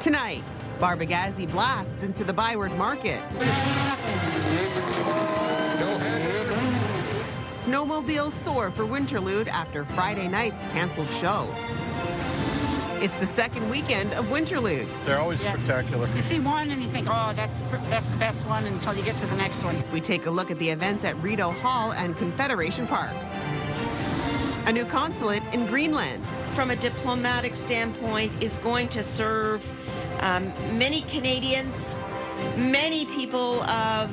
Tonight, Barbegazi blasts into the ByWard Market. Snowmobiles soar for Winterlude after Friday night's canceled show. It's the second weekend of Winterlude. They're always spectacular. You see one and you think, oh, that's the best one until you get to the next one. We take a look at the events at Rideau Hall and Confederation Park. A new consulate in Greenland. From a diplomatic standpoint, is going to serve many Canadians, many people of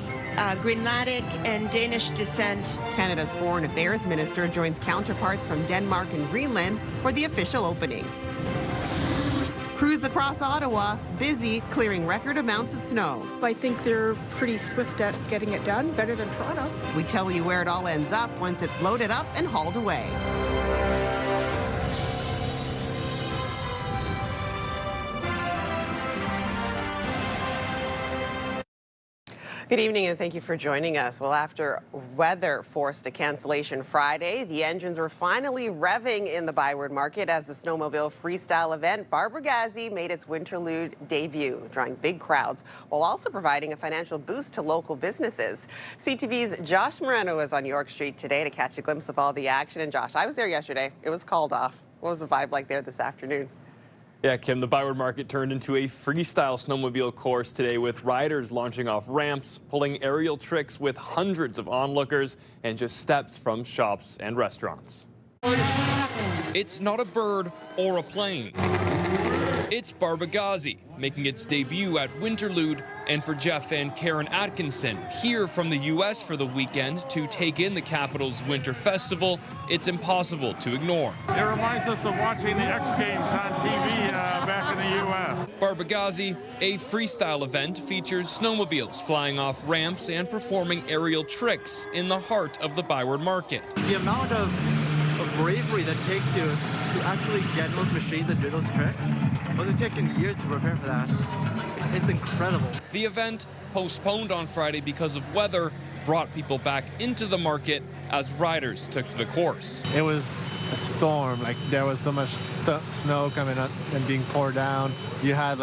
Greenlandic and Danish descent. Canada's Foreign Affairs Minister joins counterparts from Denmark and Greenland for the official opening. Crews across Ottawa busy clearing record amounts of snow. I think they're pretty swift at getting it done, better than Toronto. We tell you where it all ends up once it's loaded up and hauled away. Good evening and thank you for joining us. Well, after weather forced a cancellation Friday, the engines were finally revving in the ByWard Market as the Snowmobile freestyle event Barbegazi made its Winterlude debut, drawing big crowds while also providing a financial boost to local businesses. CTV's Josh Moreno is on York Street today to catch a glimpse of all the action. And Josh, I was there yesterday. It was called off. What was the vibe like there this afternoon? Yeah, Kim, the ByWard Market turned into a freestyle snowmobile course today with riders launching off ramps, pulling aerial tricks with hundreds of onlookers, and just steps from shops and restaurants. It's not a bird or a plane. It's Barbegazi, making its debut at Winterlude, and for Jeff and Karen Atkinson, here from the U.S. for the weekend to take in the capital's winter festival, it's impossible to ignore. It reminds us of watching the X Games on TV back in the U.S. Barbegazi, a freestyle event, features snowmobiles flying off ramps and performing aerial tricks in the heart of the ByWard Market. The amount of bravery that takes to actually get those machines and do those tricks, well, it's taken years to prepare for that. It's incredible. The event, postponed on Friday because of weather, brought people back into the market as riders took to the course. It was a storm. Like, there was so much snow coming up and being poured down. You had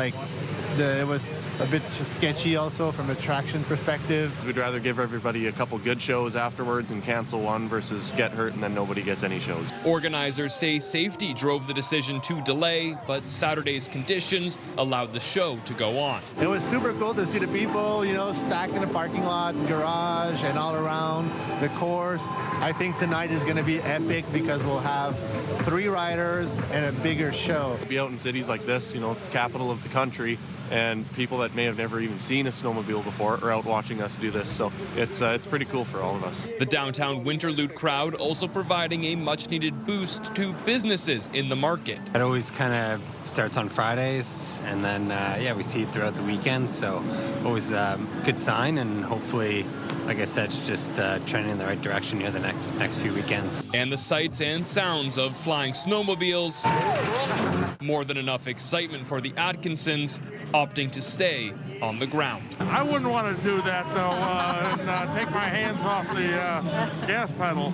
it was a bit sketchy also from a traction perspective. We'd rather give everybody a couple good shows afterwards and cancel one versus get hurt and then nobody gets any shows. Organizers say safety drove the decision to delay, but Saturday's conditions allowed the show to go on. It was super cool to see the people, stacked in the parking lot, garage, and all around the course. I think tonight is going to be epic because we'll have 3 riders and a bigger show. To be out in cities like this, capital of the country, and people that may have never even seen a snowmobile before are out watching us do this, so it's pretty cool for all of us. The downtown Winterlude crowd also providing a much-needed boost to businesses in the market. It always kind of starts on Fridays, and then we see it throughout the weekend, so always a good sign, and hopefully, like I said, it's just trending in the right direction here the next few weekends. And the sights and sounds of flying snowmobiles, more than enough excitement for the Atkinsons, opting to stay on the ground. I wouldn't want to do that, though, and take my hands off the gas pedal.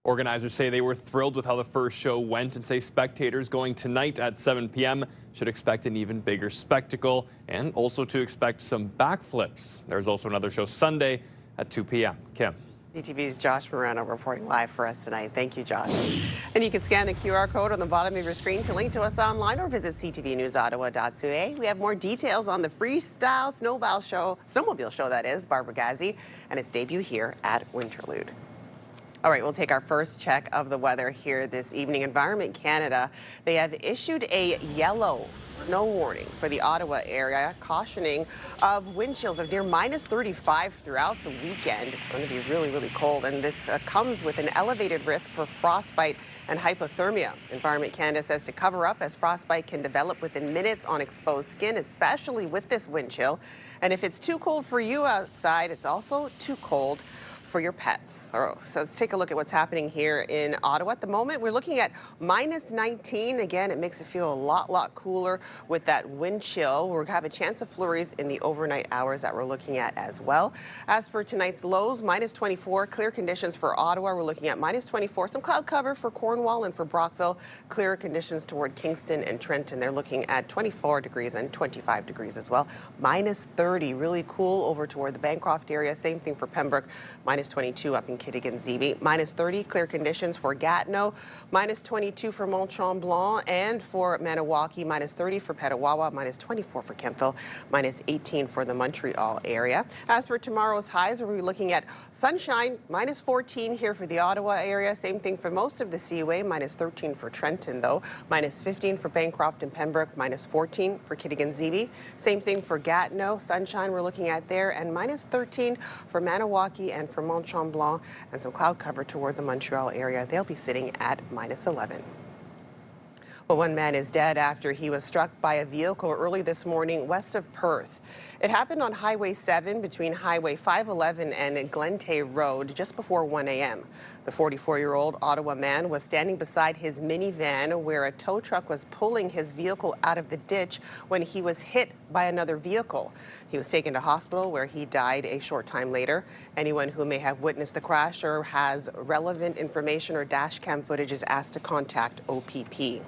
Organizers say they were thrilled with how the first show went and say spectators going tonight at 7 p.m. should expect an even bigger spectacle and also to expect some backflips. There's also another show Sunday at 2 p.m. Kim. CTV's Josh Moreno reporting live for us tonight. Thank you, Josh. And you can scan the QR code on the bottom of your screen to link to us online or visit ctvnewsottawa.ca. We have more details on the freestyle snowmobile show, that is, Barbegazi, and its debut here at Winterlude. All right, we'll take our first check of the weather here this evening. Environment Canada, they have issued a yellow snow warning for the Ottawa area, cautioning of wind chills of near -35 throughout the weekend. It's going to be really, really cold, and this comes with an elevated risk for frostbite and hypothermia. Environment Canada says to cover up, as frostbite can develop within minutes on exposed skin, especially with this wind chill. And if it's too cold for you outside, it's also too cold for your pets. So let's take a look at what's happening here in Ottawa at the moment. We're looking at minus 19. Again, it makes it feel a lot cooler with that wind chill. We'll have a chance of flurries in the overnight hours that we're looking at as well. As for tonight's lows, minus 24, clear conditions for Ottawa. We're looking at minus 24, some cloud cover for Cornwall and for Brockville, clearer conditions toward Kingston and Trenton. They're looking at 24 degrees and 25 degrees as well. Minus 30, really cool over toward the Bancroft area. Same thing for Pembroke, minus 22 up in Kittigan-Zibi. Minus 30, clear conditions for Gatineau. Minus 22 for Mont-Tremblant and for Maniwaki. Minus 30 for Petawawa. Minus 24 for Kemptville. Minus 18 for the Montreal area. As for tomorrow's highs, we're looking at sunshine, minus 14 here for the Ottawa area. Same thing for most of the Seaway. Minus 13 for Trenton, though. Minus 15 for Bancroft and Pembroke. Minus 14 for Kittigan-Zibi. Same thing for Gatineau. Sunshine we're looking at there. And minus 13 for Maniwaki and for Mont-Tremblant, and some cloud cover toward the Montreal area. They'll be sitting at minus 11. Well, one man is dead after he was struck by a vehicle early this morning west of Perth. It happened on Highway 7 between Highway 511 and Glentay Road just before 1 a.m. The 44-year-old Ottawa man was standing beside his minivan where a tow truck was pulling his vehicle out of the ditch when he was hit by another vehicle. He was taken to hospital where he died a short time later. Anyone who may have witnessed the crash or has relevant information or dash cam footage is asked to contact OPP.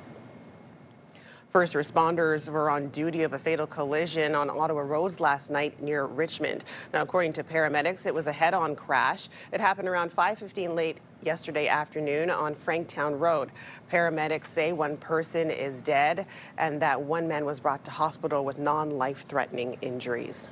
First responders were on duty of a fatal collision on Ottawa roads last night near Richmond. Now, according to paramedics, it was a head-on crash. It happened around 5:15 late yesterday afternoon on Franktown Road. Paramedics say one person is dead and that one man was brought to hospital with non-life-threatening injuries.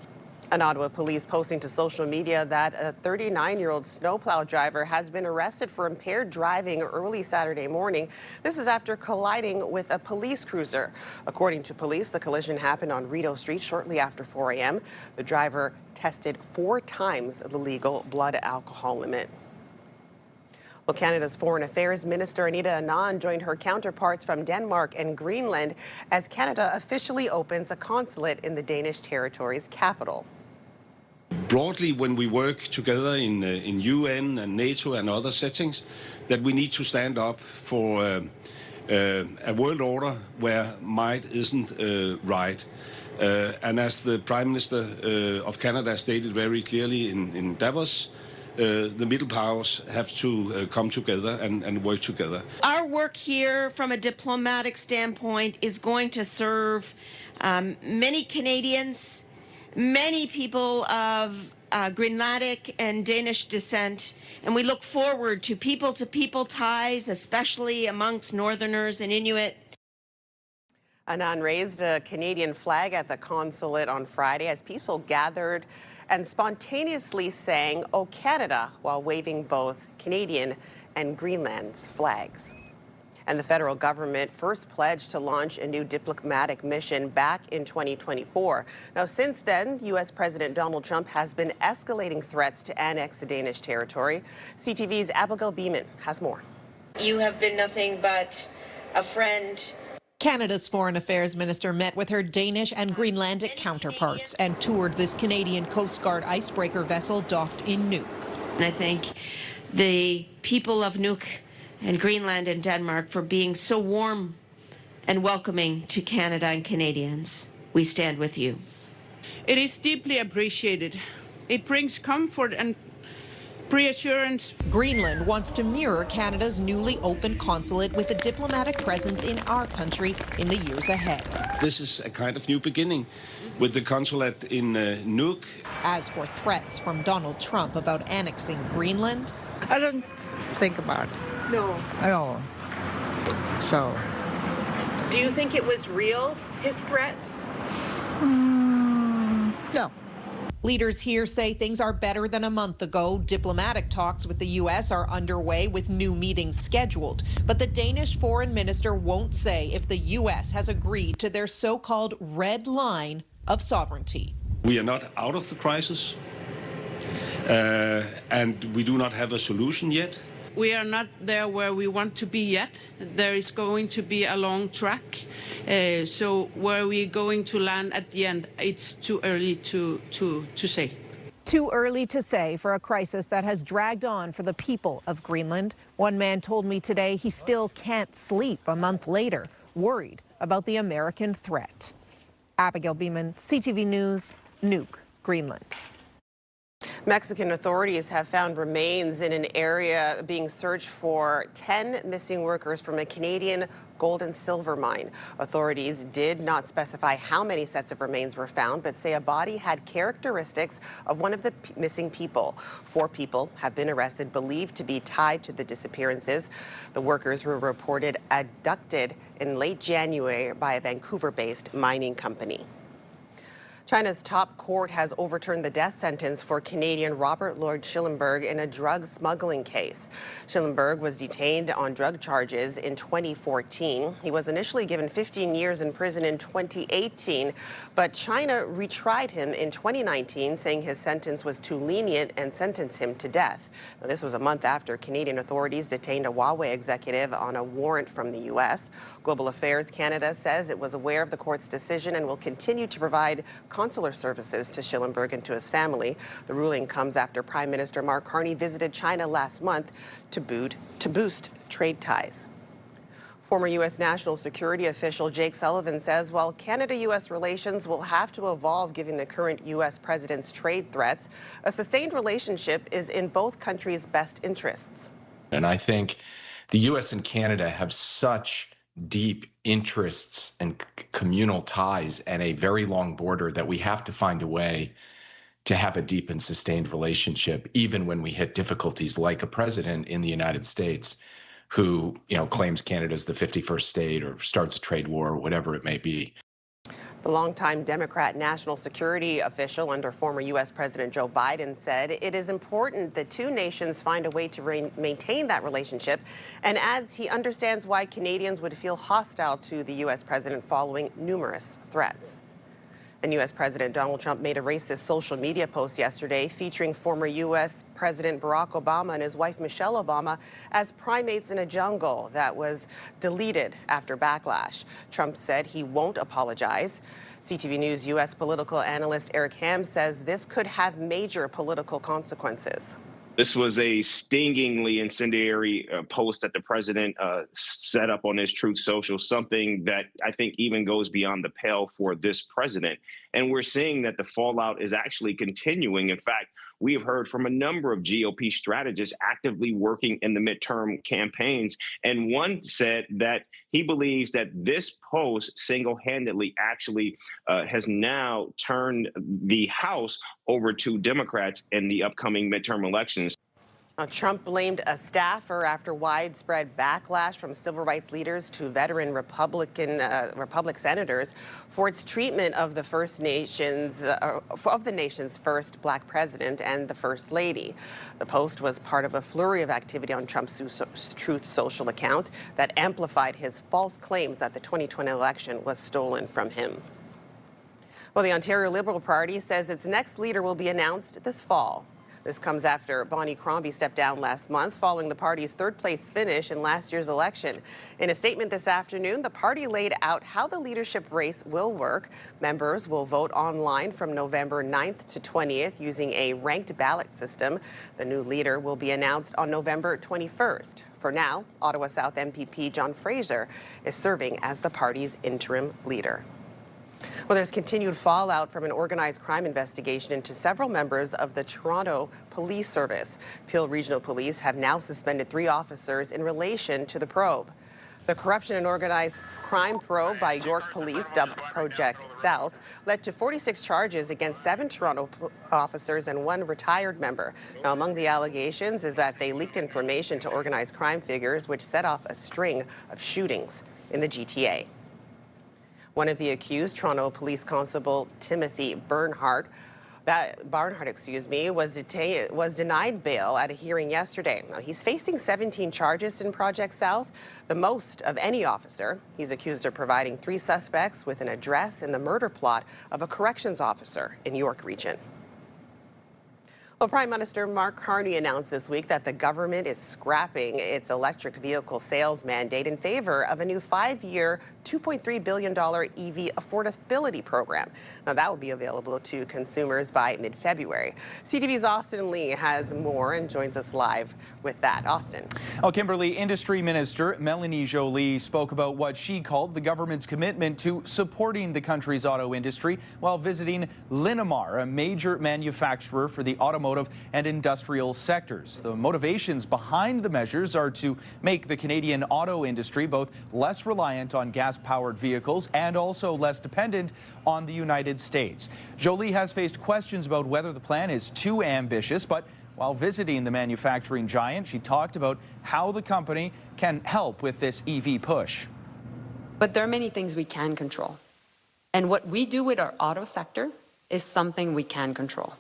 And Ottawa police posting to social media that a 39-year-old snowplow driver has been arrested for impaired driving early Saturday morning. This is after colliding with a police cruiser. According to police, the collision happened on Rideau Street shortly after 4 a.m. The driver tested 4 times the legal blood alcohol limit. Well, Canada's Foreign Affairs Minister Anita Anand joined her counterparts from Denmark and Greenland as Canada officially opens a consulate in the Danish territory's capital. Broadly, when we work together in UN and NATO and other settings, that we need to stand up for a world order where might isn't right. And as the Prime Minister of Canada stated very clearly in Davos, the middle powers have to come together and work together. Our work here from a diplomatic standpoint is going to serve many Canadians, many people of Greenlandic and Danish descent, and we look forward to people-to-people ties, especially amongst Northerners and Inuit. Anand raised a Canadian flag at the consulate on Friday as people gathered and spontaneously sang "O Canada" while waving both Canadian and Greenland's flags. And the federal government first pledged to launch a new diplomatic mission back in 2024. Now, since then, U.S. President Donald Trump has been escalating threats to annex the Danish territory. CTV's Abigail Beeman has more. You have been nothing but a friend. Canada's Foreign Affairs Minister met with her Danish and Greenlandic counterparts and toured this Canadian Coast Guard icebreaker vessel docked in Nuuk. And I thank the people of Nuuk and Greenland and Denmark for being so warm and welcoming to Canada and Canadians. We stand with you. It is deeply appreciated. It brings comfort and reassurance. Greenland wants to mirror Canada's newly opened consulate with a diplomatic presence in our country in the years ahead. This is a kind of new beginning with the consulate in Nuuk. As for threats from Donald Trump about annexing Greenland, I don't think about it. No. At all. So. Do you think it was real, his threats? No. Leaders here say things are better than a month ago. Diplomatic talks with the U.S. are underway with new meetings scheduled. But the Danish foreign minister won't say if the U.S. has agreed to their so-called red line of sovereignty. We are not out of the crisis, and we do not have a solution yet. We are not there where we want to be yet. There is going to be a long track. So where we're going to land at the end, it's too early to say. Too early to say for a crisis that has dragged on for the people of Greenland. One man told me today he still can't sleep a month later, worried about the American threat. Abigail Beeman, CTV News, Nuuk, Greenland. Mexican authorities have found remains in an area being searched for 10 missing workers from a Canadian gold and silver mine. Authorities did not specify how many sets of remains were found, but say a body had characteristics of one of the missing people. 4 people have been arrested, believed to be tied to the disappearances. The workers were reported abducted in late January by a Vancouver-based mining company. China's top court has overturned the death sentence for Canadian Robert Lloyd Schellenberg in a drug smuggling case. Schellenberg was detained on drug charges in 2014. He was initially given 15 years in prison in 2018, but China retried him in 2019, saying his sentence was too lenient and sentenced him to death. Now, this was a month after Canadian authorities detained a Huawei executive on a warrant from the U.S. Global Affairs Canada says it was aware of the court's decision and will continue to provide consular services to Schellenberg and to his family. The ruling comes after Prime Minister Mark Carney visited China last month to boost trade ties. Former U.S. national security official Jake Sullivan says while Canada-U.S. relations will have to evolve given the current U.S. president's trade threats, a sustained relationship is in both countries' best interests. And I think the U.S. and Canada have such deep interests and communal ties and a very long border that we have to find a way to have a deep and sustained relationship, even when we hit difficulties like a president in the United States who, claims Canada's the 51st state or starts a trade war or whatever it may be. The longtime Democrat national security official under former U.S. President Joe Biden said it is important that two nations find a way to maintain that relationship, and adds he understands why Canadians would feel hostile to the U.S. president following numerous threats. And U.S. President Donald Trump made a racist social media post yesterday featuring former U.S. President Barack Obama and his wife Michelle Obama as primates in a jungle that was deleted after backlash. Trump said he won't apologize. CTV News U.S. political analyst Eric Ham says this could have major political consequences. This was a stingingly incendiary post that the president set up on his Truth Social, something that I think even goes beyond the pale for this president. And we're seeing that the fallout is actually continuing. In fact, we have heard from a number of GOP strategists actively working in the midterm campaigns. And one said that he believes that this post single-handedly actually has now turned the House over to Democrats in the upcoming midterm elections. Now, Trump blamed a staffer after widespread backlash from civil rights leaders to veteran Republic senators for its treatment of the nation's first black president and the first lady. The post was part of a flurry of activity on Trump's Truth Social account that amplified his false claims that the 2020 election was stolen from him. Well, the Ontario Liberal Party says its next leader will be announced this fall. This comes after Bonnie Crombie stepped down last month following the party's third-place finish in last year's election. In a statement this afternoon, the party laid out how the leadership race will work. Members will vote online from November 9th to 20th using a ranked ballot system. The new leader will be announced on November 21st. For now, Ottawa South MPP John Fraser is serving as the party's interim leader. Well, there's continued fallout from an organized crime investigation into several members of the Toronto Police Service. Peel Regional Police have now suspended 3 officers in relation to the probe. The corruption and organized crime probe by York Police, dubbed Project South, led to 46 charges against 7 Toronto officers and 1 retired member. Now, among the allegations is that they leaked information to organized crime figures, which set off a string of shootings in the GTA. One of the accused, Toronto Police Constable Timothy Barnhart, was denied bail at a hearing yesterday. Now, he's facing 17 charges in Project South, the most of any officer. He's accused of providing 3 suspects with an address in the murder plot of a corrections officer in York Region. Well, Prime Minister Mark Carney announced this week that the government is scrapping its electric vehicle sales mandate in favor of a new 5-year, $2.3 billion EV affordability program. Now, that will be available to consumers by mid-February. CTV's Austin Lee has more and joins us live with that. Austin. Well, Kimberley, Industry Minister Melanie Joly spoke about what she called the government's commitment to supporting the country's auto industry while visiting Linamar, a major manufacturer for the automotive and industrial sectors. The motivations behind the measures are to make the Canadian auto industry both less reliant on gas-powered vehicles and also less dependent on the United States. Joly has faced questions about whether the plan is too ambitious, but while visiting the manufacturing giant, she talked about how the company can help with this EV push. But there are many things we can control. And what we do with our auto sector is something we can control.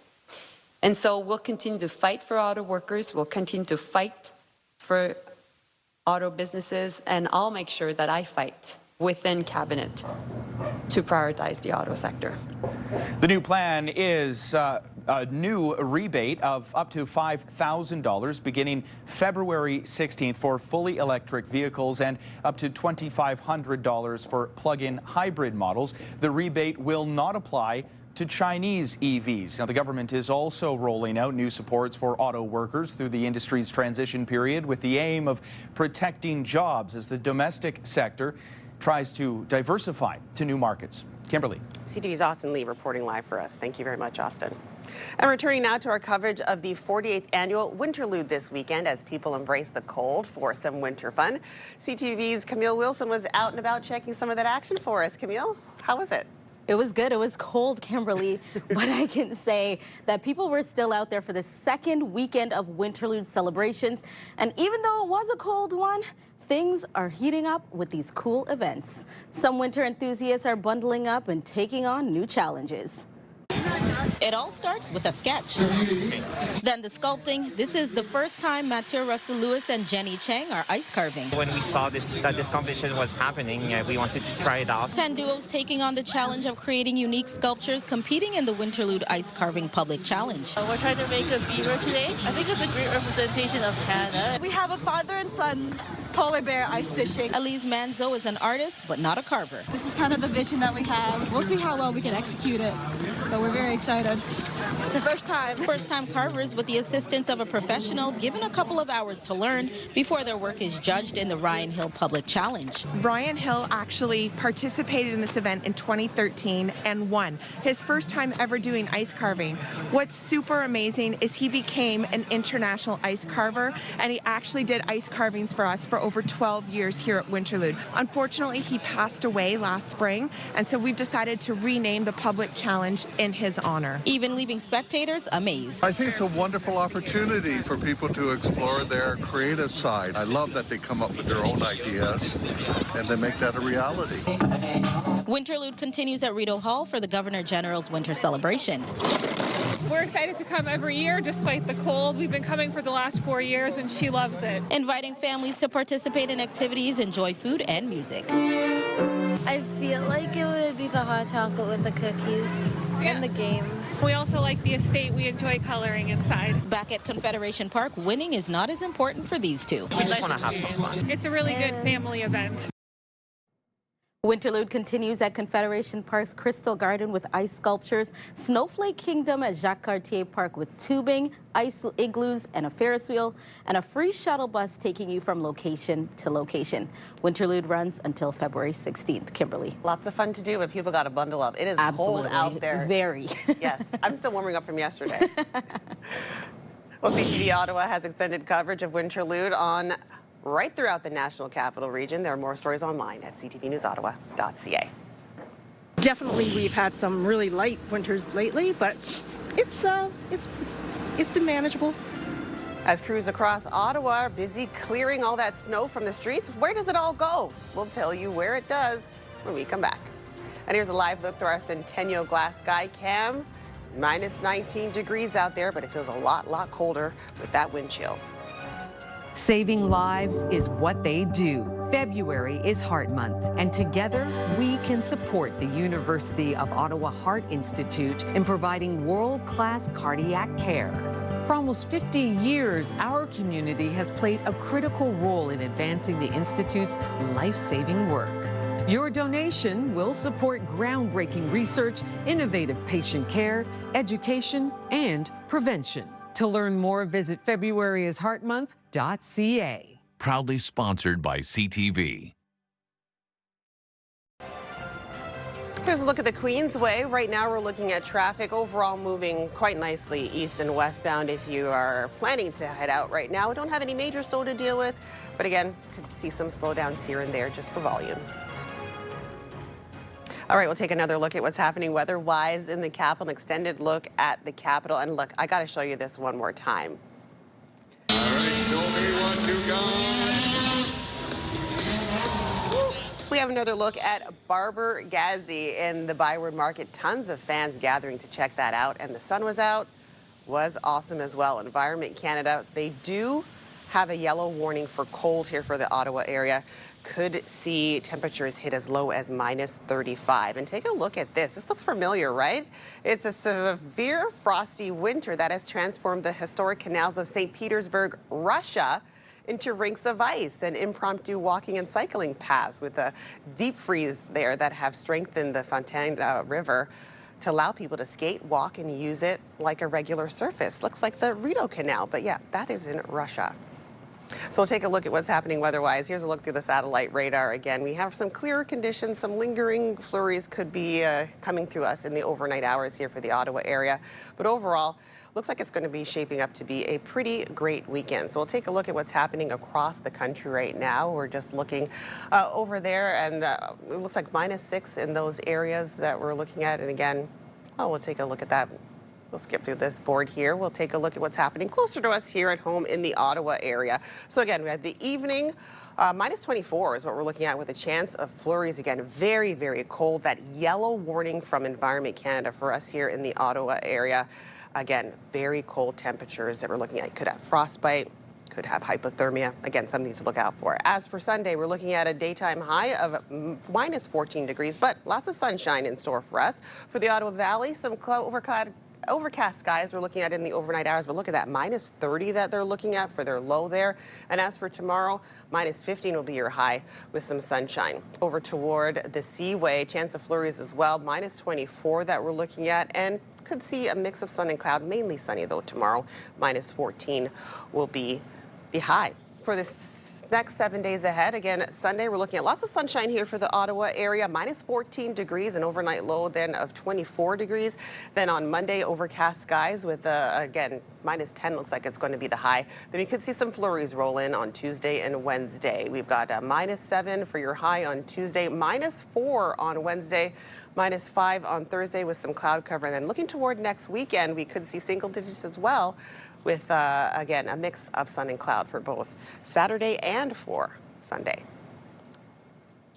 And so we'll continue to fight for auto workers, we'll continue to fight for auto businesses, and I'll make sure that I fight within Cabinet to prioritize the auto sector. The new plan is a new rebate of up to $5,000 beginning February 16th for fully electric vehicles and up to $2,500 for plug-in hybrid models. The rebate will not apply to Chinese EVs. Now, the government is also rolling out new supports for auto workers through the industry's transition period with the aim of protecting jobs as the domestic sector tries to diversify to new markets. Kimberley. CTV's Austin Lee reporting live for us. Thank you very much, Austin. And returning now to our coverage of the 48th annual Winterlude this weekend as people embrace the cold for some winter fun. CTV's Camille Wilson was out and about checking some of that action for us. Camille, how was it? It was good. It was cold, Kimberly, but I can say that people were still out there for the second weekend of Winterlude celebrations. And even though it was a cold one, things are heating up with these cool events. Some winter enthusiasts are bundling up and taking on new challenges. It all starts with a sketch. Then the sculpting. This is the first time Mathieu Russell-Lewis and Jenny Chang are ice carving. When we saw that this competition was happening, we wanted to try it out. 10 duos taking on the challenge of creating unique sculptures competing in the Winterlude Ice Carving Public Challenge. We're trying to make a beaver today. I think it's a great representation of Canada. We have a father and son polar bear ice fishing. Elise Manzo is an artist, but not a carver. This is kind of the vision that we have. We'll see how well we can execute it, but we're very excited. It's the first time. First-time carvers with the assistance of a professional given a couple of hours to learn before their work is judged in the Ryan Hill Public Challenge. Ryan Hill actually participated in this event in 2013 and won. His first time ever doing ice carving. What's super amazing is he became an international ice carver, and he actually did ice carvings for us for over 12 years here at Winterlude. Unfortunately, he passed away last spring, and so we've decided to rename the public challenge in his honor. Even leaving spectators amazed. I think it's a wonderful opportunity for people to explore their creative side. I love that they come up with their own ideas and they make that a reality. Winterlude continues at Rideau Hall for the Governor General's winter celebration. We're excited to come every year despite the cold. We've been coming for the last 4 years and she loves it. Inviting families to participate in activities, enjoy food and music. I feel like it would be the hot chocolate with the cookies and the games. We also like the estate. We enjoy coloring inside. Back at Confederation Park, winning is not as important for these two. We just want to have some fun. It's a really good family event. Winterlude continues at Confederation Park's Crystal Garden with ice sculptures, Snowflake Kingdom at Jacques Cartier Park with tubing, ice igloos, and a Ferris wheel, and a free shuttle bus taking you from location to location. Winterlude runs until February 16th. Kimberly. Lots of fun to do, but people got to bundle up. It is cold out there. Very. Yes, I'm still warming up from yesterday. Well, CTV Ottawa has extended coverage of Winterlude on right throughout the National Capital Region. There are more stories online at ctvnewsottawa.ca. Definitely, we've had some really light winters lately, but it's been manageable. As crews across Ottawa are busy clearing all that snow from the streets, where does it all go? We'll tell you where it does when we come back. And here's a live look through our Centennial Glass Sky Cam. Minus 19 degrees out there, but it feels a lot colder with that wind chill. Saving lives is what they do. February is Heart Month, and together we can support the University of Ottawa Heart Institute in providing world-class cardiac care. For almost 50 years, our community has played a critical role in advancing the Institute's life-saving work. Your donation will support groundbreaking research, innovative patient care, education, and prevention. To learn more, visit FebruaryIsHeartMonth.ca. Proudly sponsored by CTV. Here's a look at the Queensway. Right now we're looking at traffic overall moving quite nicely east and westbound. If you are planning to head out right now, we don't have any major slow to deal with, but again, could see some slowdowns here and there just for volume. All right, we'll take another look at what's happening weather-wise in the capital, an extended look at the capital. And look, I got to show you this one more time. All right, show me what you got. We have another look at Barbegazi in the ByWard Market. Tons of fans gathering to check that out, and the sun was out, was awesome as well. Environment Canada, they do have a yellow warning for cold here for the Ottawa area. Could see temperatures hit as low as -35. And take a look at this. This looks familiar, right? It's a severe frosty winter that has transformed the historic canals of St. Petersburg, Russia, into rinks of ice and impromptu walking and cycling paths with a deep freeze there that have strengthened the Fontaine River to allow people to skate, walk, and use it like a regular surface. Looks like the Rideau Canal, but yeah, that is in Russia. So we'll take a look at what's happening weather-wise. Here's a look through the satellite radar. Again, we have some clearer conditions. Some lingering flurries could be coming through us in the overnight hours here for the Ottawa area. But overall, looks like it's going to be shaping up to be a pretty great weekend. So we'll take a look at what's happening across the country right now. We're just looking over there, and it looks like -6 in those areas that we're looking at. And again, we'll take a look at that. We'll skip through this board here. We'll take a look at what's happening closer to us here at home in the Ottawa area. So again, we had the evening, -24 is what we're looking at with a chance of flurries. Again, very, very cold. That yellow warning from Environment Canada for us here in the Ottawa area. Again, very cold temperatures that we're looking at. Could have frostbite, could have hypothermia. Again, something to look out for. As for Sunday, we're looking at a daytime high of -14 degrees, but lots of sunshine in store for us. For the Ottawa Valley, some overcast skies we're looking at in the overnight hours, but look at that, -30 that they're looking at for their low there. And as for tomorrow, -15 will be your high with some sunshine. Over toward the Seaway, chance of flurries as well, -24 that we're looking at, and could see a mix of sun and cloud, mainly sunny though tomorrow. -14 will be the high. For this next 7 days ahead, again, Sunday, we're looking at lots of sunshine here for the Ottawa area, -14 degrees, an overnight low then of 24 degrees. Then on Monday, overcast skies with, again, -10 looks like it's going to be the high. Then we could see some flurries roll in on Tuesday and Wednesday. We've got a -7 for your high on Tuesday, -4 on Wednesday, -5 on Thursday with some cloud cover. And then looking toward next weekend, we could see single digits as well, with, again, a mix of sun and cloud for both Saturday and for Sunday.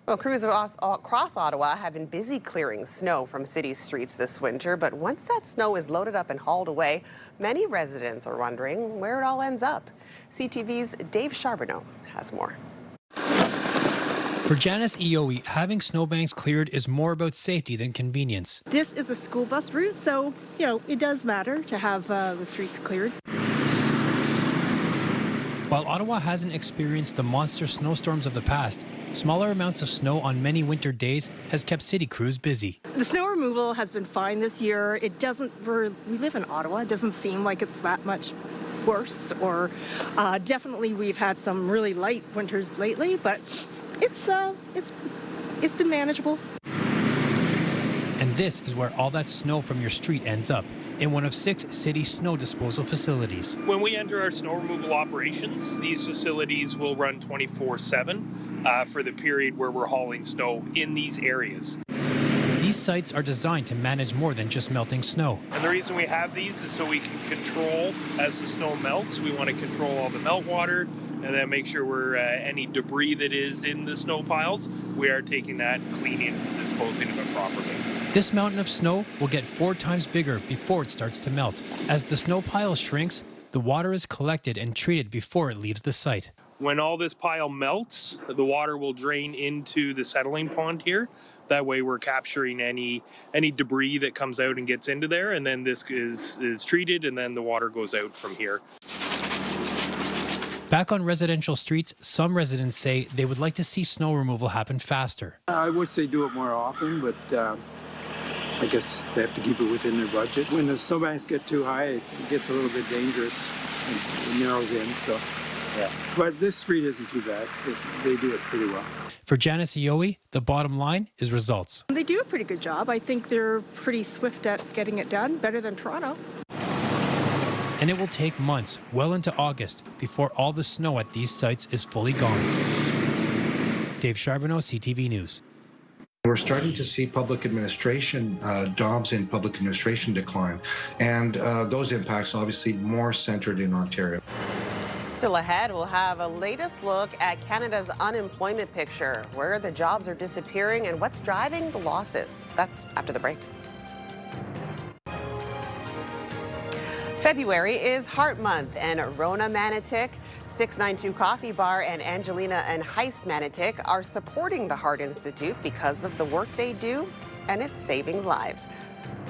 Well, crews across Ottawa have been busy clearing snow from city streets this winter, but once that snow is loaded up and hauled away, many residents are wondering where it all ends up. CTV's Dave Charbonneau has more. For Janice Ioe, having snowbanks cleared is more about safety than convenience. This is a school bus route, so, it does matter to have the streets cleared. While Ottawa hasn't experienced the monster snowstorms of the past, smaller amounts of snow on many winter days has kept city crews busy. The snow removal has been fine this year. It doesn't, we live in Ottawa, it doesn't seem like it's that much worse, or definitely we've had some really light winters lately, but it's been manageable. And this is where all that snow from your street ends up, in one of 6 city snow disposal facilities. When we enter our snow removal operations, these facilities will run 24/7 for the period where we're hauling snow in these areas. These sites are designed to manage more than just melting snow. And the reason we have these is so we can control as the snow melts. We want to control all the meltwater and then make sure we're any debris that is in the snow piles, we are taking that, cleaning, disposing of it properly. This mountain of snow will get 4 times bigger before it starts to melt. As the snow pile shrinks, the water is collected and treated before it leaves the site. When all this pile melts, the water will drain into the settling pond here. That way we're capturing any debris that comes out and gets into there, and then this is treated, and then the water goes out from here. Back on residential streets, some residents say they would like to see snow removal happen faster. I wish they do it more often, but I guess they have to keep it within their budget. When the snowbanks get too high, it gets a little bit dangerous and it narrows in. So, yeah. But this street isn't too bad. They do it pretty well. For Janice Ioe, the bottom line is results. They do a pretty good job. I think they're pretty swift at getting it done, better than Toronto. And it will take months, well into August, before all the snow at these sites is fully gone. Dave Charbonneau, CTV News. We're starting to see public administration, jobs in public administration decline, and those impacts obviously more centered in Ontario. Still ahead, we'll have a latest look at Canada's unemployment picture, where the jobs are disappearing and what's driving the losses. That's after the break. February is Heart Month, and Rona Manitic, 692 Coffee Bar, and Angelina and Heist Manitic are supporting the Heart Institute because of the work they do, and it's saving lives.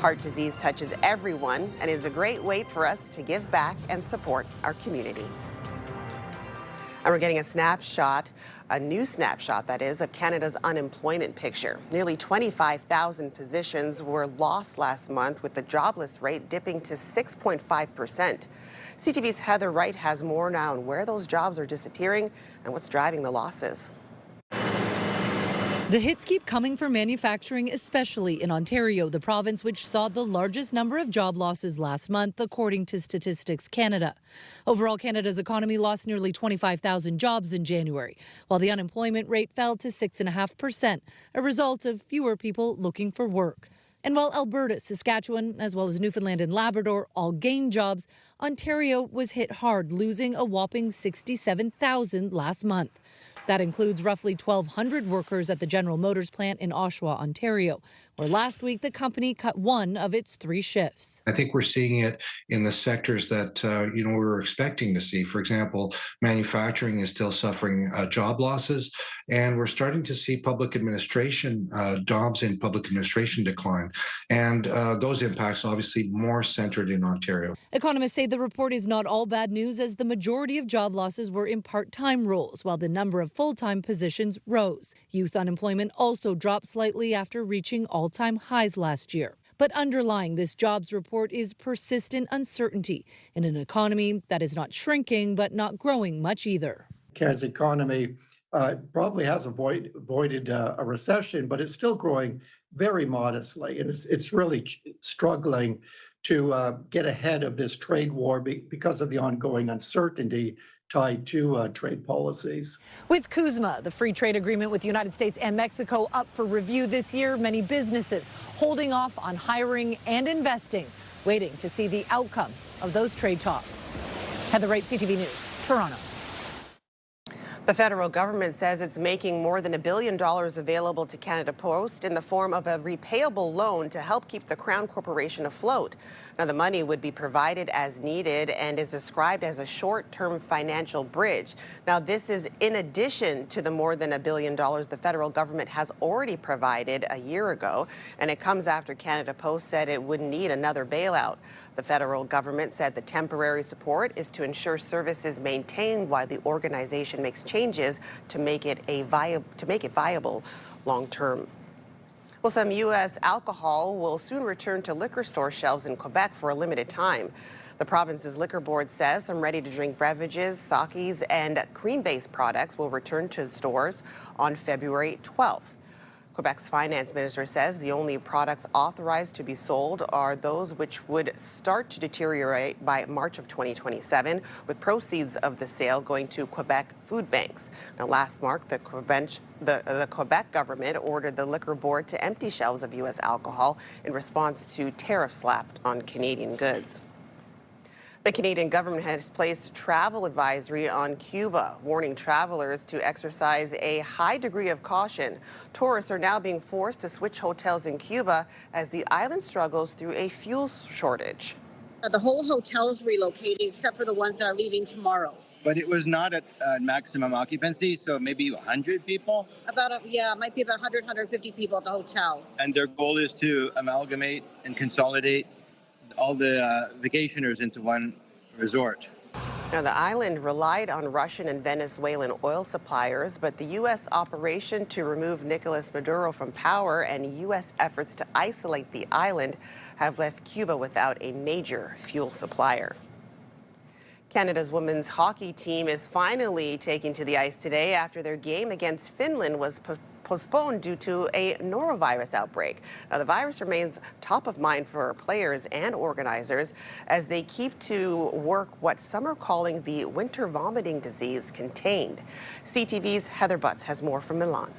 Heart disease touches everyone and is a great way for us to give back and support our community. And we're getting a snapshot, a new snapshot, that is, of Canada's unemployment picture. Nearly 25,000 positions were lost last month, with the jobless rate dipping to 6.5%. CTV's Heather Wright has more now on where those jobs are disappearing and what's driving the losses. The hits keep coming for manufacturing, especially in Ontario, the province which saw the largest number of job losses last month, according to Statistics Canada. Overall, Canada's economy lost nearly 25,000 jobs in January, while the unemployment rate fell to 6.5%, a result of fewer people looking for work. And while Alberta, Saskatchewan, as well as Newfoundland and Labrador all gained jobs, Ontario was hit hard, losing a whopping 67,000 last month. That includes roughly 1,200 workers at the General Motors plant in Oshawa, Ontario, where last week the company cut one of its 3 shifts. I think we're seeing it in the sectors that we were expecting to see. For example, manufacturing is still suffering job losses, and we're starting to see public administration, jobs in public administration decline. And those impacts obviously more centered in Ontario. Economists say the report is not all bad news, as the majority of job losses were in part-time roles, while the number of full-time positions rose. Youth unemployment also dropped slightly after reaching all-time highs last year. But underlying this jobs report is persistent uncertainty in an economy that is not shrinking but not growing much either. Canada's economy probably has avoided a recession, but it's still growing very modestly, and it's really struggling to get ahead of this trade war because of the ongoing uncertainty tied to trade policies. With CUSMA, the free trade agreement with the United States and Mexico, up for review this year, many businesses holding off on hiring and investing, waiting to see the outcome of those trade talks. Heather Wright, CTV News, Toronto. The federal government says it's making more than $1 billion available to Canada Post in the form of a repayable loan to help keep the Crown Corporation afloat. Now, the money would be provided as needed and is described as a short-term financial bridge. Now, this is in addition to the more than $1 billion the federal government has already provided a year ago, and it comes after Canada Post said it wouldn't need another bailout. The federal government said the temporary support is to ensure service is maintained while the organization makes changes to make it viable long term. Well, some U.S. alcohol will soon return to liquor store shelves in Quebec for a limited time. The province's liquor board says some ready-to-drink beverages, sakis, and cream-based products will return to stores on February 12th. Quebec's finance minister says the only products authorized to be sold are those which would start to deteriorate by March of 2027, with proceeds of the sale going to Quebec food banks. Now, last March, the Quebec government ordered the liquor board to empty shelves of U.S. alcohol in response to tariffs slapped on Canadian goods. The Canadian government has placed a travel advisory on Cuba, warning travelers to exercise a high degree of caution. Tourists are now being forced to switch hotels in Cuba as the island struggles through a fuel shortage. The whole hotel is relocating except for the ones that are leaving tomorrow. but it was not at maximum occupancy, so maybe 100 people. It might be about 100, 150 people at the hotel. And their goal is to amalgamate and consolidate all the vacationers into one resort. Now, the island relied on Russian and Venezuelan oil suppliers, but the U.S. operation to remove Nicolas Maduro from power and U.S. efforts to isolate the island have left Cuba without a major fuel supplier. Canada's women's hockey team is finally taking to the ice today after their game against Finland was postponed due to a norovirus outbreak. Now, the virus remains top of mind for players and organizers as they keep to work what some are calling the winter vomiting disease contained. CTV's Heather Butts has more from Milan.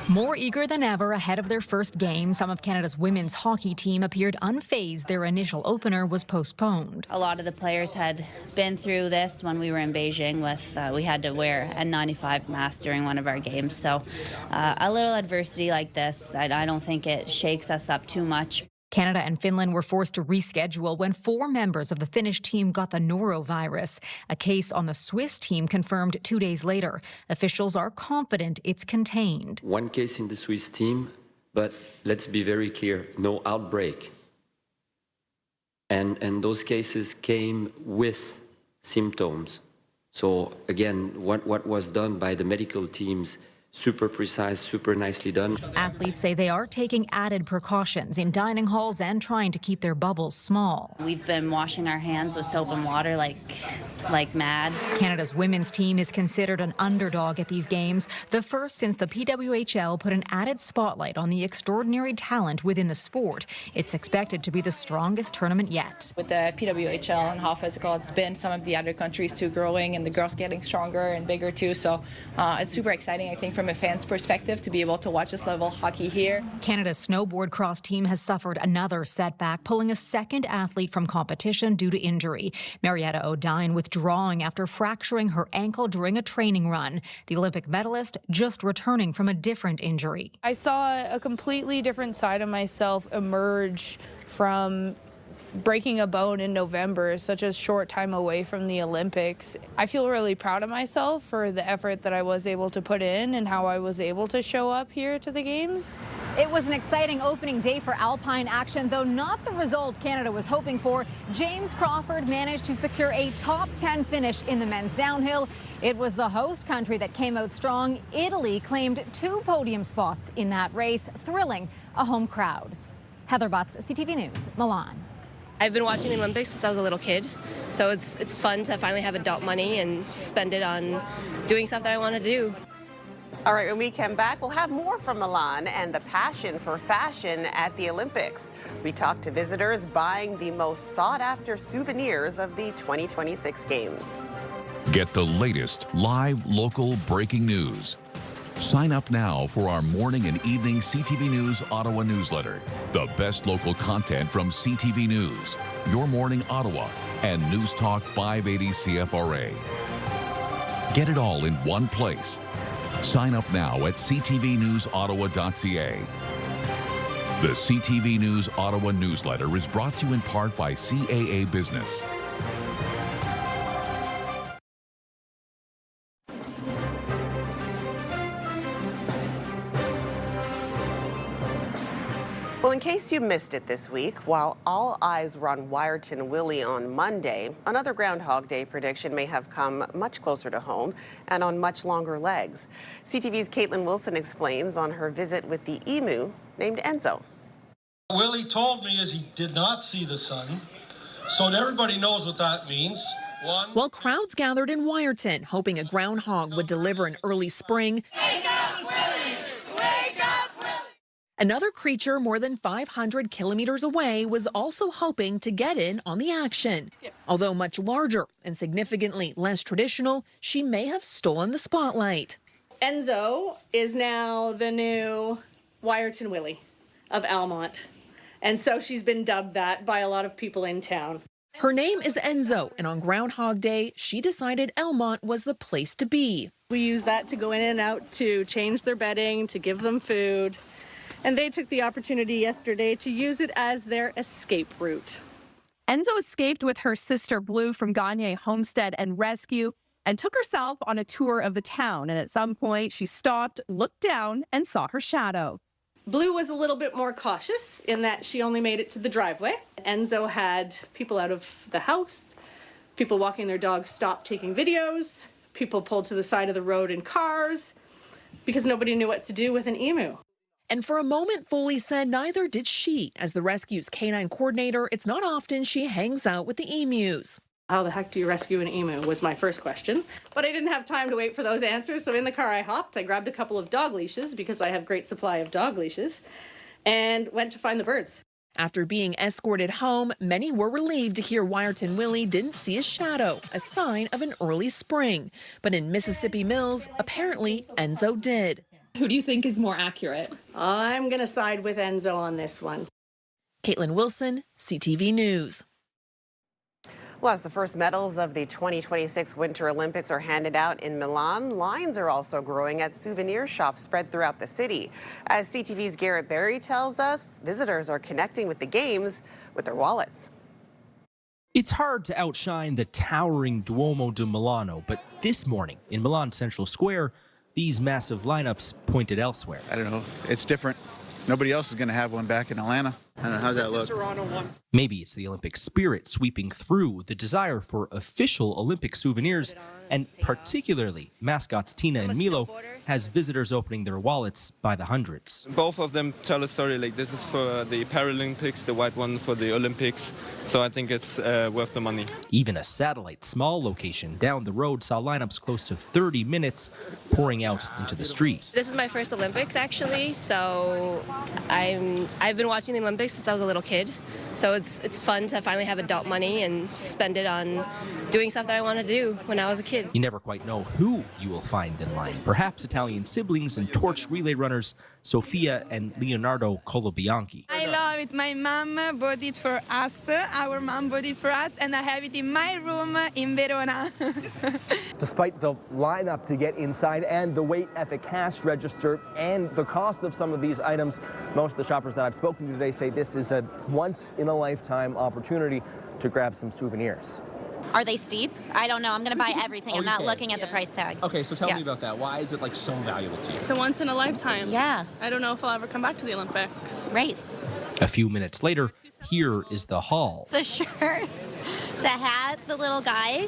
More eager than ever ahead of their first game, some of Canada's women's hockey team appeared unfazed their initial opener was postponed. A lot of the players had been through this when we were in Beijing with, we had to wear a N95 mask during one of our games. So a little adversity like this, I don't think it shakes us up too much. Canada and Finland were forced to reschedule when 4 members of the Finnish team got the norovirus. A case on the Swiss team confirmed 2 days later. Officials are confident it's contained. 1 case in the Swiss team, but let's be very clear, no outbreak. And those cases came with symptoms. So again, what was done by the medical teams, super precise, super nicely done. Athletes say they are taking added precautions in dining halls and trying to keep their bubbles small. We've been washing our hands with soap and water like mad. Canada's women's team is considered an underdog at these games, the first since the PWHL put an added spotlight on the extraordinary talent within the sport. It's expected to be the strongest tournament yet. With the PWHL and how physical it's been, some of the other countries too growing and the girls getting stronger and bigger too. So it's super exciting, I think, from a fan's perspective to be able to watch this level of hockey here. Canada's snowboard cross team has suffered another setback, pulling a second athlete from competition due to injury. Marietta O'Dine withdrawing after fracturing her ankle during a training run. The Olympic medalist just returning from a different injury. I saw a completely different side of myself emerge from breaking a bone in November, such a short time away from the Olympics. I feel really proud of myself for the effort that I was able to put in and how I was able to show up here to the games. It was an exciting opening day for alpine action, though not the result Canada was hoping for. James Crawford managed to secure a top 10 finish in the men's downhill. It was the host country that came out strong. Italy claimed 2 podium spots in that race, thrilling a home crowd. Heather Butts, CTV News, Milan. I've been watching the Olympics since I was a little kid, so it's fun to finally have adult money and spend it on doing stuff that I want to do. All right, when we come back, we'll have more from Milan and the passion for fashion at the Olympics. We talk to visitors buying the most sought-after souvenirs of the 2026 Games. Get the latest live local breaking news. Sign up now for our morning and evening CTV News Ottawa newsletter. The best local content from CTV News, Your Morning Ottawa, and News Talk 580 CFRA. Get it all in one place. Sign up now at ctvnewsottawa.ca. The CTV News Ottawa newsletter is brought to you in part by CAA Business. Well, in case you missed it this week, while all eyes were on Wiarton Willie on Monday, another Groundhog Day prediction may have come much closer to home and on much longer legs. CTV's Caitlin Wilson explains on her visit with the emu named Enzo. Willie told me as he did not see the sun, so everybody knows what that means. While crowds gathered in Wiarton, hoping a groundhog would deliver an early spring, another creature more than 500 kilometers away was also hoping to get in on the action. Although much larger and significantly less traditional, she may have stolen the spotlight. Enzo is now the new Wiarton Willie of Almont. And so she's been dubbed that by a lot of people in town. Her name is Enzo, and on Groundhog Day, she decided Almont was the place to be. We use that to go in and out to change their bedding, to give them food. And they took the opportunity yesterday to use it as their escape route. Enzo escaped with her sister Blue from Gagne Homestead and Rescue and took herself on a tour of the town. And at some point, she stopped, looked down, and saw her shadow. Blue was a little bit more cautious in that she only made it to the driveway. Enzo had people out of the house, people walking their dogs stopped taking videos, people pulled to the side of the road in cars because nobody knew what to do with an emu. And for a moment, Foley said neither did she. As the rescue's canine coordinator, it's not often she hangs out with the emus. How the heck do you rescue an emu was my first question. But I didn't have time to wait for those answers, so in the car I hopped. I grabbed a couple of dog leashes because I have great supply of dog leashes and went to find the birds. After being escorted home, many were relieved to hear Wyerton Willie didn't see a shadow, a sign of an early spring. But in Mississippi Mills, apparently Enzo did. Who do you think is more accurate? I'm going to side with Enzo on this one. Caitlin Wilson, CTV News. Well, as the first medals of the 2026 Winter Olympics are handed out in Milan, lines are also growing at souvenir shops spread throughout the city. As CTV's Garrett Berry tells us, visitors are connecting with the games with their wallets. It's hard to outshine the towering Duomo di Milano, but this morning in Milan Central Square, these massive lineups pointed elsewhere. I don't know. It's different. Nobody else is going to have one back in Atlanta. I don't know. How's that look? Maybe it's the Olympic spirit sweeping through, the desire for official Olympic souvenirs, and particularly mascots Tina and Milo has visitors opening their wallets by the hundreds. Both of them tell a story. Like, this is for the Paralympics, the white one for the Olympics. So I think it's worth the money. Even a satellite small location down the road saw lineups close to 30 minutes pouring out into the street. This is my first Olympics, actually, so I've been watching the Olympics since I was a little kid. So it's fun to finally have adult money and spend it on doing stuff that I wanted to do when I was a kid. You never quite know who you will find in line. Perhaps Italian siblings and torch relay runners Sofia and Leonardo Colobianchi. I love it. My mom bought it for us. Our mom bought it for us, and I have it in my room in Verona. Despite the lineup to get inside and the wait at the cash register and the cost of some of these items, most of the shoppers that I've spoken to today say this is a once-in-a-lifetime opportunity to grab some souvenirs. Are they steep? I don't know. I'm going to buy everything. I'm not looking at the price tag. Okay, so tell me about that. Why is it like so valuable to you? It's a once in a lifetime. Yeah. I don't know if I'll ever come back to the Olympics. Right. A few minutes later, here is the haul. The shirt, the hat, the little guy,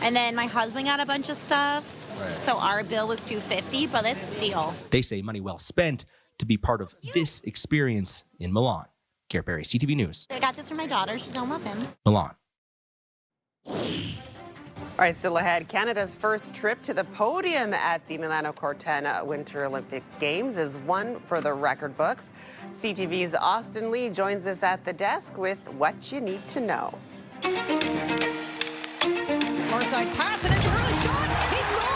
and then my husband got a bunch of stuff. Right. So our bill was $250, but it's a deal. They say money well spent to be part of this experience in Milan. Garrett Berry, CTV News. I got this for my daughter. She's going to love him. Milan. All right, still ahead, Canada's first trip to the podium at the Milano-Cortina Winter Olympic Games is one for the record books. CTV's Austin Lee joins us at the desk with what you need to know. Far side pass, and it's an early shot. He scores!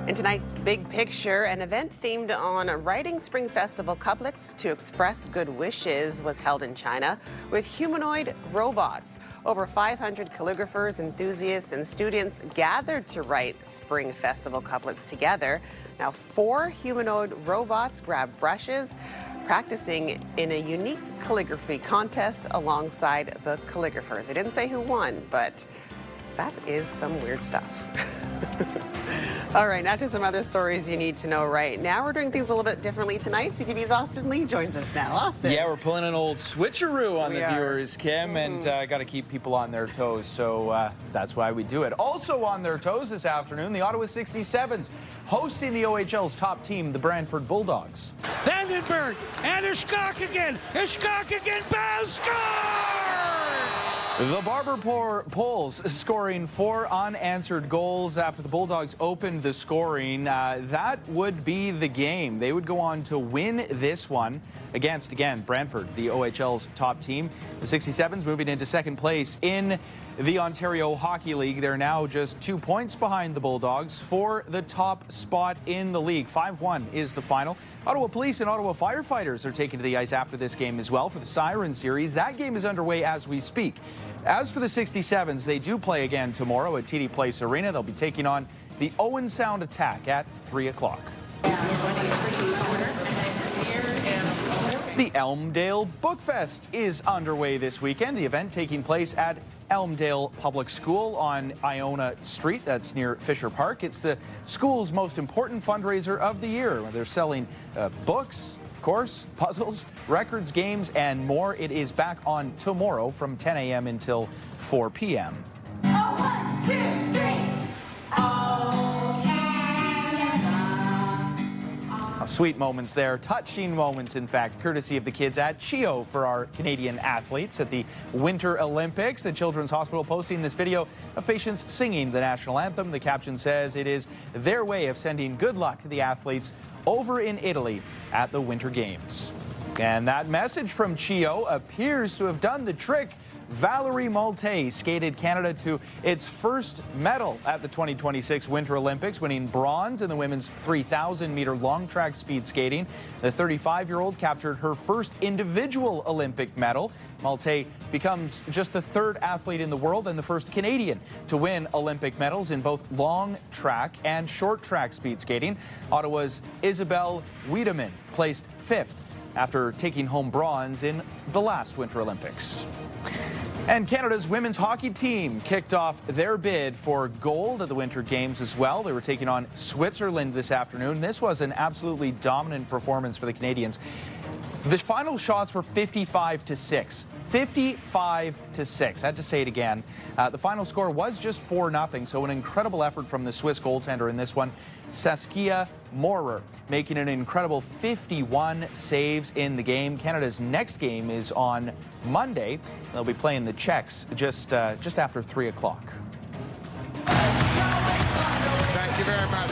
In tonight's Big Picture, an event themed on writing spring festival couplets to express good wishes was held in China with humanoid robots. Over 500 calligraphers, enthusiasts, and students gathered to write spring festival couplets together. Now, 4 humanoid robots grabbed brushes, practicing in a unique calligraphy contest alongside the calligraphers. They didn't say who won, but that is some weird stuff. All right, now to some other stories you need to know right now. We're doing things a little bit differently tonight. CTV's Austin Lee joins us now. Austin. Yeah, we're pulling an old switcheroo on the viewers, Kim, and got to keep people on their toes, so that's why we do it. Also on their toes this afternoon, the Ottawa 67s hosting the OHL's top team, the Brantford Bulldogs. Vandenberg, and Ishkok again, Bow scores! The Barber Poles scoring 4 unanswered goals after the Bulldogs opened the scoring. That would be the game. They would go on to win this one against, again, Brantford, the OHL's top team. The 67s moving into second place in the Ontario Hockey League. They're now just 2 points behind the Bulldogs for the top spot in the league. 5-1 is the final. Ottawa Police and Ottawa Firefighters are taking to the ice after this game as well for the Siren Series. That game is underway as we speak. As for the 67s, they do play again tomorrow at TD Place Arena. They'll be taking on the Owen Sound Attack at 3 o'clock. The Elmdale Bookfest is underway this weekend. The event taking place at Elmdale Public School on Iona Street. That's near Fisher Park. It's the school's most important fundraiser of the year. They're selling books, of course, puzzles, records, games, and more. It is back on tomorrow from 10 a.m. until 4 p.m. Oh, 1, 2, 3. Sweet moments there, touching moments, in fact, courtesy of the kids at CHEO for our Canadian athletes at the Winter Olympics. The Children's Hospital posting this video of patients singing the national anthem. The caption says it is their way of sending good luck to the athletes over in Italy at the Winter Games. And that message from CHEO appears to have done the trick. Valerie Malte skated Canada to its first medal at the 2026 Winter Olympics, winning bronze in the women's 3,000-meter long track speed skating. The 35-year-old captured her first individual Olympic medal. Malte becomes just the third athlete in the world and the first Canadian to win Olympic medals in both long track and short track speed skating. Ottawa's Isabelle Wiedemann placed 5th after taking home bronze in the last Winter Olympics. And Canada's women's hockey team kicked off their bid for gold at the Winter Games as well. They were taking on Switzerland this afternoon. This was an absolutely dominant performance for the Canadians. The final shots were 55-6. 55-6. I had to say it again. The final score was just 4-0, so an incredible effort from the Swiss goaltender in this one. Saskia Maurer making an incredible 51 saves in the game. Canada's next game is on Monday. They'll be playing the Czechs just after 3 o'clock. Thank you very much.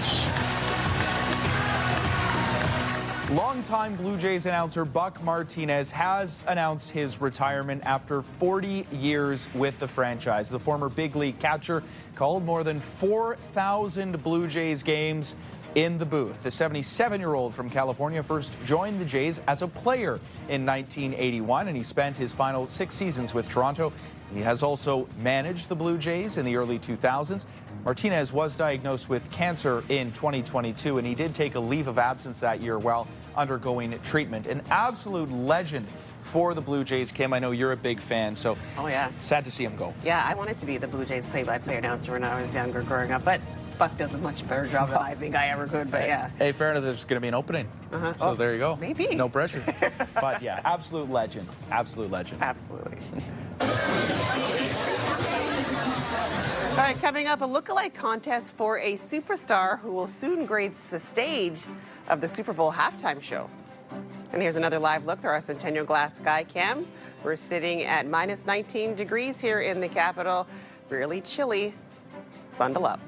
Longtime Blue Jays announcer Buck Martinez has announced his retirement after 40 years with the franchise. The former big league catcher called more than 4,000 Blue Jays games in the booth. The 77-year-old from California first joined the Jays as a player in 1981, and he spent his final 6 seasons with Toronto. He has also managed the Blue Jays in the early 2000s. Martinez was diagnosed with cancer in 2022, and he did take a leave of absence that year while undergoing treatment. An absolute legend for the Blue Jays, Kim. I know you're a big fan, so sad to see him go. Yeah, I wanted to be the Blue Jays play-by-play announcer when I was younger growing up, but Buck does a much better job than I think I ever could, but yeah. Hey, fair enough, there's going to be an opening. So there you go. Maybe. No pressure. But yeah, absolute legend. Absolute legend. Absolutely. All right, coming up, a lookalike contest for a superstar who will soon grace the stage of the Super Bowl halftime show. And here's another live look through our Centennial Glass Sky Cam. We're sitting at minus 19 degrees here in the capital. Really chilly. Bundle up.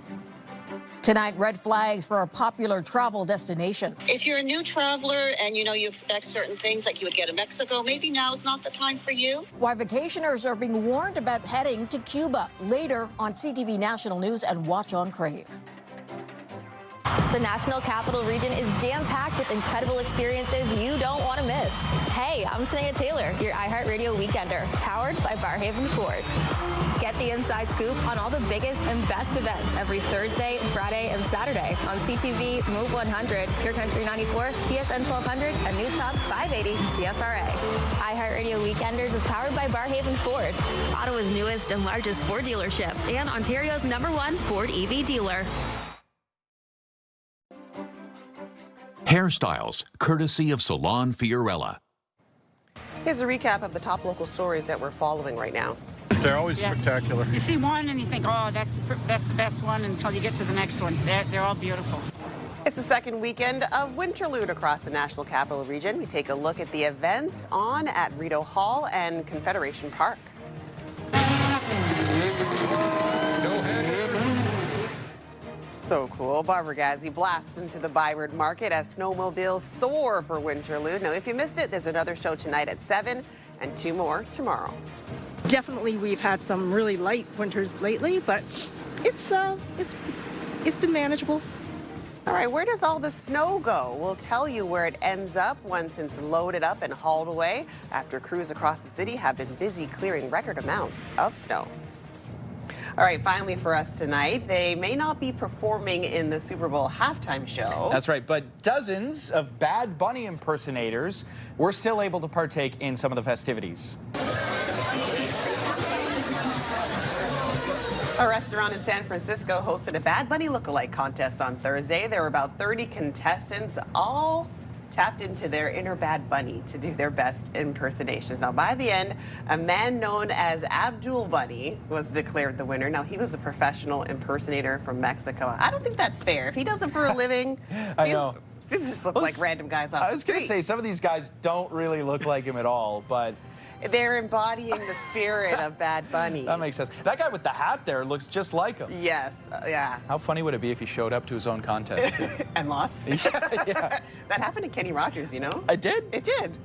Tonight, red flags for a popular travel destination. If you're a new traveler and you expect certain things like you would get in Mexico, maybe now is not the time for you. Why vacationers are being warned about heading to Cuba. Later on CTV National News and Watch on Crave. The National Capital Region is jam-packed with incredible experiences you don't want to miss. Hey, I'm Sanaya Taylor, your iHeartRadio Weekender, powered by Barhaven Ford. Get the inside scoop on all the biggest and best events every Thursday, Friday, and Saturday on CTV, Move 100, Pure Country 94, TSN 1200, and News Talk 580 CFRA. iHeartRadio Weekenders is powered by Barhaven Ford, Ottawa's newest and largest Ford dealership, and Ontario's #1 Ford EV dealer. Hairstyles, courtesy of Salon Fiorella. Here's a recap of the top local stories that we're following right now. They're always spectacular. You see one and you think, oh, that's the best one until you get to the next one. They're all beautiful. It's the second weekend of Winterlude across the National Capital Region. We take a look at the events on at Rideau Hall and Confederation Park. So cool. Barbegazi blasts into the ByWard Market as snowmobiles soar for Winterlude. Now, if you missed it, there's another show tonight at 7 and 2 more tomorrow. Definitely, we've had some really light winters lately, but it's been manageable. All right, where does all the snow go? We'll tell you where it ends up once it's loaded up and hauled away after crews across the city have been busy clearing record amounts of snow. All right, finally for us tonight, they may not be performing in the Super Bowl halftime show. That's right, but dozens of Bad Bunny impersonators were still able to partake in some of the festivities. A restaurant in San Francisco hosted a Bad Bunny Lookalike contest on Thursday. There were about 30 contestants, all tapped into their inner Bad Bunny to do their best impersonations. Now, by the end, a man known as Abdul Bunny was declared the winner. Now, he was a professional impersonator from Mexico. I don't think that's fair. If he does it for a living, I know. These just look like random guys off the street. I was going to say, some of these guys don't really look like him at all, but they're embodying the spirit of Bad Bunny. That makes sense. That guy with the hat there looks just like him. Yes, yeah. How funny would it be if he showed up to his own contest? And lost? Yeah. That happened to Kenny Rogers, you know? I did? It did.